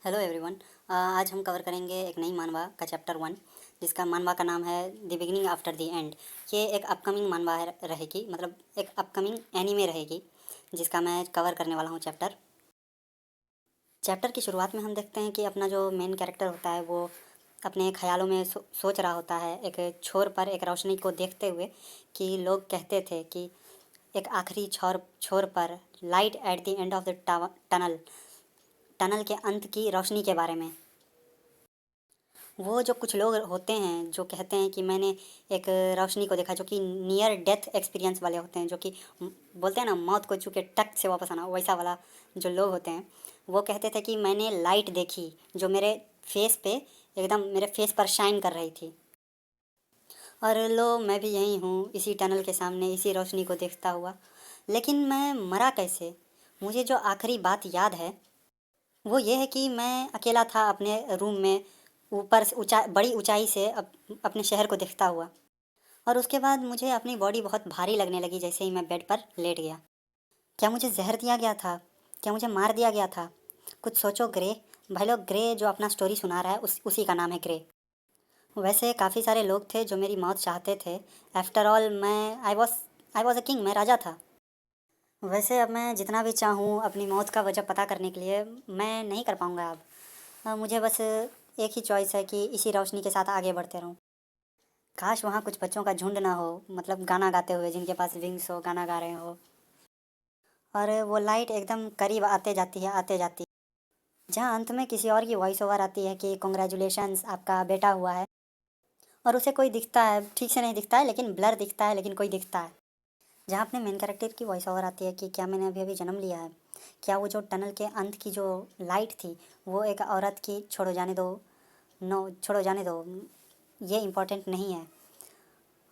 Hello everyone. आज हम cover करेंगे एक नई मानवा का चैप्टर 1, जिसका मानवा का नाम है the beginning after the end. ये एक अपकमिंग मानवा रहेगी, मतलब एक अपकमिंग एनीमे रहेगी, जिसका मैं कवर करने वाला हूँ चैप्टर। चैप्टर की शुरुआत में हम देखते हैं कि अपना जो मेन कैरेक्टर होता है वो अपने ख्यालों में सोच रहा होता है एक छोर पर, एक रोशनी को देखते हुए, कि लोग कहते थे कि एक आखिरी छोर छोर पर, light at the end of the tunnel, tunnel के अंत की रोशनी के बारे में। वो जो कुछ लोग होते हैं जो कहते हैं कि मैंने एक रोशनी को देखा, जो कि नियर डेथ एक्सपीरियंस वाले होते हैं, जो कि बोलते हैं ना, मौत को छू के टक से वापस आना, वैसा वाला जो लोग होते हैं, वो कहते थे कि मैंने लाइट देखी जो मेरे फेस पे, एकदम मेरे फेस पर शाइन कर रही थी। और लो, मैं भी यही हूँ, इसी टनल के सामने, इसी रोशनी को देखता हुआ। लेकिन मैं मरा कैसे? मुझे जो आखिरी बात याद है वो ये है कि मैं अकेला था अपने रूम में, ऊपर से बड़ी ऊंचाई से अपने शहर को देखता हुआ। और उसके बाद मुझे अपनी बॉडी बहुत भारी लगने लगी जैसे ही मैं बेड पर लेट गया। क्या मुझे जहर दिया गया था? क्या मुझे मार दिया गया था? कुछ सोचो ग्रे। भाई लोग, ग्रे जो अपना स्टोरी सुना रहा है उसी का नाम है ग्रे। वैसे काफ़ी सारे लोग थे जो मेरी मौत चाहते थे। आफ्टर ऑल मैं आई वॉज अ किंग, मैं राजा था। वैसे अब मैं जितना भी चाहूँ अपनी मौत का वजह पता करने के लिए, मैं नहीं कर पाऊँगा अब। मुझे बस एक ही चॉइस है कि इसी रोशनी के साथ आगे बढ़ते रहूँ। काश वहाँ कुछ बच्चों का झुंड ना हो, मतलब गाना गाते हुए, जिनके पास विंग्स हो, गाना गा रहे हो। और वो लाइट एकदम करीब आते जाती है, आते जाती है, जहाँ अंत में किसी और की वॉइस ओवर आती है कि कॉन्ग्रेचुलेशंस, आपका बेटा हुआ है। और उसे कोई दिखता है, ठीक से नहीं दिखता है, लेकिन ब्लर दिखता है, लेकिन कोई दिखता है। जहाँ अपने मेन कैरेक्टर की वॉइस ओवर आती है कि क्या मैंने अभी अभी जन्म लिया है? क्या वो जो टनल के अंत की जो लाइट थी वो एक औरत की? छोड़ो, जाने दो। नो, छोड़ो, जाने दो, ये इम्पोर्टेंट नहीं है।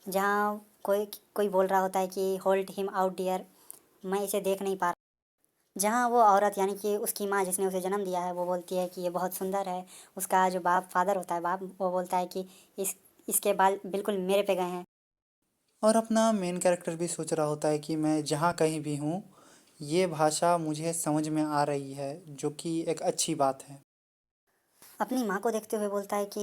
जहाँ कोई कोई बोल रहा होता है कि होल्ड हिम आउट डियर, मैं इसे देख नहीं पा रहा। जहाँ वो औरत, यानी कि उसकी माँ जिसने उसे जन्म दिया है, वो बोलती है कि ये बहुत सुंदर है। उसका जो फादर होता है, बाप, वो बोलता है कि इस इसके बाल बिल्कुल मेरे पे गए हैं। और अपना मेन कैरेक्टर भी सोच रहा होता है कि मैं जहाँ कहीं भी हूँ, ये भाषा मुझे समझ में आ रही है, जो कि एक अच्छी बात है। अपनी माँ को देखते हुए बोलता है कि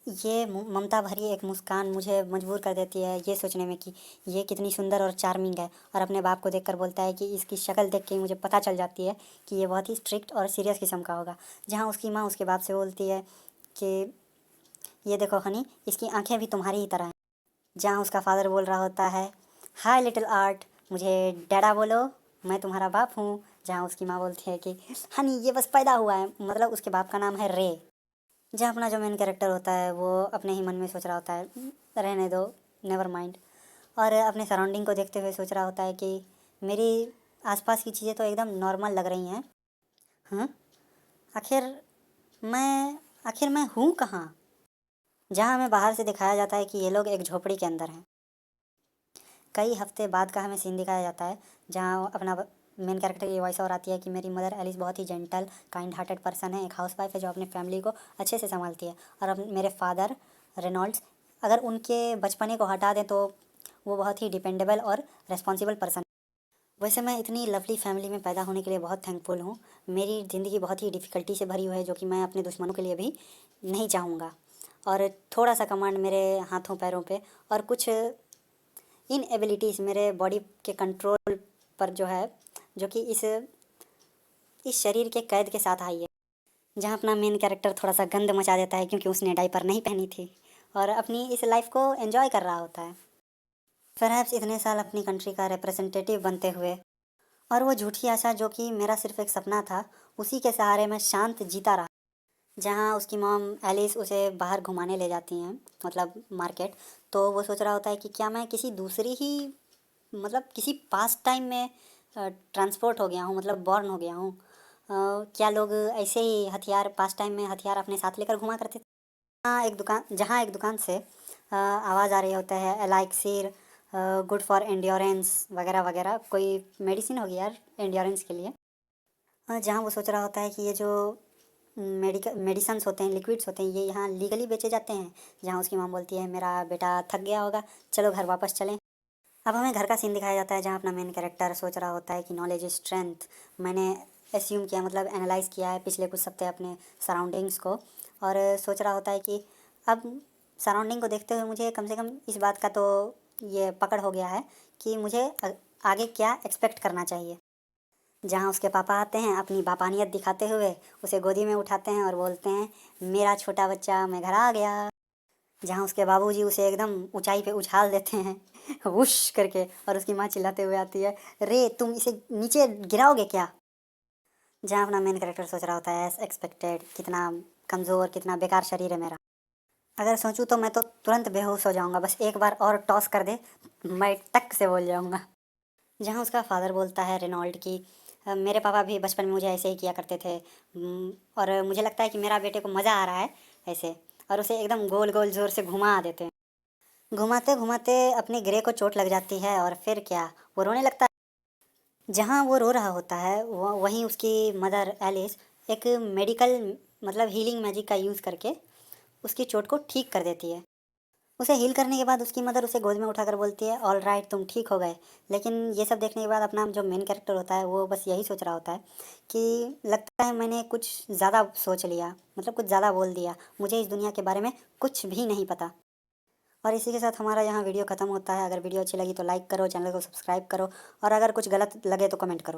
ये ममता भरी एक मुस्कान मुझे मजबूर कर देती है ये सोचने में कि ये कितनी सुंदर और चार्मिंग है। और अपने बाप को देखकर बोलता है कि इसकी शक्ल देख के ही मुझे पता चल जाती है कि ये बहुत ही स्ट्रिक्ट और सीरियस किस्म का होगा। जहाँ उसकी माँ उसके बाप से बोलती है कि ये देखो हनी, इसकी आंखें भी तुम्हारी ही तरह हैं। जहाँ उसका फादर बोल रहा होता है, हाय लिटिल आर्ट, मुझे डैडा बोलो, मैं तुम्हारा बाप हूँ। जहाँ उसकी माँ बोलती है कि हनी ये बस पैदा हुआ है, मतलब उसके बाप का नाम है रे। जहाँ अपना जो मेन कैरेक्टर होता है वो अपने ही मन में सोच रहा होता है, रहने दो, नेवर माइंड। और अपने सराउंडिंग को देखते हुए सोच रहा होता है कि मेरी आसपास की चीज़ें तो एकदम नॉर्मल लग रही हैं। हाँ, आखिर मैं आखिर मैं हूँ कहाँ? जहाँ हमें बाहर से दिखाया जाता है कि ये लोग एक झोपड़ी के अंदर हैं। कई हफ्ते बाद का हमें सीन दिखाया जाता है जहाँ अपना मेन कैरेक्टर की वॉइस और आती है कि मेरी मदर एलिस बहुत ही जेंटल, काइंड हार्टेड पर्सन है, एक हाउसवाइफ है जो अपने फैमिली को अच्छे से संभालती है। और अब मेरे फादर रेनॉल्ड्स, अगर उनके बचपने को हटा दें तो वो बहुत ही डिपेंडेबल और रिस्पॉन्सिबल पर्सन। वैसे मैं इतनी लवली फैमिली में पैदा होने के लिए बहुत थैंकफुल हूँ। मेरी ज़िंदगी बहुत ही डिफ़िकल्टी से भरी हुई है, जो कि मैं अपने दुश्मनों के लिए भी नहीं चाहूँगा। और थोड़ा सा कमांड मेरे हाथों पैरों पे, और कुछ इन एबिलिटीज़ मेरे बॉडी के कंट्रोल पर जो है, जो कि इस शरीर के कैद के साथ आई है। जहाँ अपना मेन कैरेक्टर थोड़ा सा गंद मचा देता है क्योंकि उसने डायपर नहीं पहनी थी, और अपनी इस लाइफ को एंजॉय कर रहा होता है। परहैप्स इतने साल अपनी कंट्री का रिप्रेजेंटेटिव बनते हुए, और वो झूठी आशा जो कि मेरा सिर्फ एक सपना था, उसी के सहारे मैं शांत जीता रहा। जहाँ उसकी मॉम एलिस उसे बाहर घुमाने ले जाती हैं, मतलब मार्केट, तो वो सोच रहा होता है कि क्या मैं किसी दूसरी ही, मतलब किसी पास्ट टाइम में ट्रांसपोर्ट हो गया हूँ, मतलब बॉर्न हो गया हूँ। क्या लोग ऐसे ही हथियार, पास्ट टाइम में हथियार अपने साथ लेकर घुमा करते थे? जहाँ एक दुकान से आवाज़ आ रही होता है, एलाइक्सिर गुड फॉर एंड्योरेंस वगैरह वगैरह, कोई मेडिसिन होगी यार एंड्योरेंस के लिए। जहाँ वो सोच रहा होता है कि ये जो मेडिसन्स होते हैं, लिक्विड्स होते हैं, ये यहाँ लीगली बेचे जाते हैं। जहाँ उसकी माँ बोलती है मेरा बेटा थक गया होगा, चलो घर वापस चलें। अब हमें घर का सीन दिखाया जाता है जहाँ अपना मेन कैरेक्टर सोच रहा होता है कि नॉलेज इज स्ट्रेंथ, मैंने एस्यूम किया, मतलब एनालाइज़ किया है पिछले कुछ हफ्ते अपने सराउंडिंग्स को, और सोच रहा होता है कि अब सराउंडिंग को देखते हुए मुझे कम से कम इस बात का तो ये पकड़ हो गया है कि मुझे आगे क्या एक्सपेक्ट करना चाहिए। जहाँ उसके पापा आते हैं अपनी बापानियत दिखाते हुए, उसे गोदी में उठाते हैं और बोलते हैं, मेरा छोटा बच्चा मैं घर आ गया। जहाँ उसके बाबूजी उसे एकदम ऊंचाई पे उछाल देते हैं वुश करके, और उसकी माँ चिल्लाते हुए आती है, रे तुम इसे नीचे गिराओगे क्या। जहाँ अपना मेन कैरेक्टर सोच रहा होता है एज एक्सपेक्टेड, कितना कमज़ोर कितना बेकार शरीर है मेरा। अगर सोचूं तो मैं तो तुरंत बेहोश हो जाऊंगा, बस एक बार और टॉस कर दे मैं टक से बोल जाऊंगा। जहाँ उसका फादर बोलता है रेनॉल्ड की, मेरे पापा भी बचपन में मुझे ऐसे ही किया करते थे, और मुझे लगता है कि मेरा बेटे को मज़ा आ रहा है ऐसे, और उसे एकदम गोल गोल ज़ोर से घुमा देते हैं। घुमाते घुमाते अपने ग्रे को चोट लग जाती है और फिर क्या, वो रोने लगता है। जहाँ वो रो रहा होता है वहीं उसकी मदर एलिस एक मेडिकल मतलब हीलिंग मैजिक का यूज़ करके उसकी चोट को ठीक कर देती है। उसे हील करने के बाद उसकी मदर उसे गोद में उठाकर बोलती है, ऑल राइट तुम ठीक हो गए। लेकिन ये सब देखने के बाद अपना जो मेन कैरेक्टर होता है वो बस यही सोच रहा होता है कि लगता है मैंने कुछ ज़्यादा सोच लिया, मतलब कुछ ज़्यादा बोल दिया, मुझे इस दुनिया के बारे में कुछ भी नहीं पता। और इसी के साथ हमारा यहाँ वीडियो ख़त्म होता है। अगर वीडियो अच्छी लगी तो लाइक करो, चैनल को सब्सक्राइब करो, और अगर कुछ गलत लगे तो कमेंट करो।